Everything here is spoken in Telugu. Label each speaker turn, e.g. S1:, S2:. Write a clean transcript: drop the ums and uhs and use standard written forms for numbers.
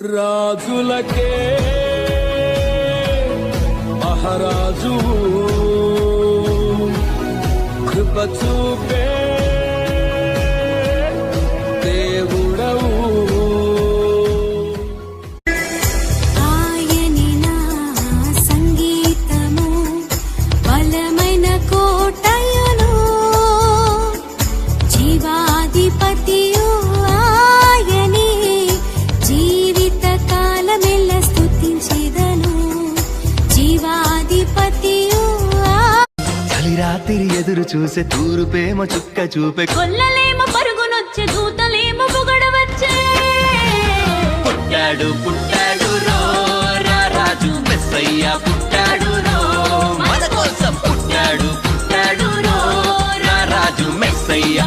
S1: రాజులకే మహారాజు కృప చూపే దేవుడవు.
S2: ఆయని నా సంగీతము బలమైన కోటయును, జీవాధిపతియు ఆయని, జీవిత కాలమెల్ల స్తుతించెదను. జీవాధిపతియు
S3: రాత్రి ఎదురు చూసే తూరుపేమో చుక్క చూపే,
S2: కొల్లలేమో పరుగునొచ్చే దూతలేమో పొగడవచ్చే.
S3: పుట్టాడు పుట్టాడు రో రాజు మెస్సయ్య పుట్టాడు రో, మన కోసం పుట్టాడు పుట్టాడు రో రాజు మెస్సయ్య.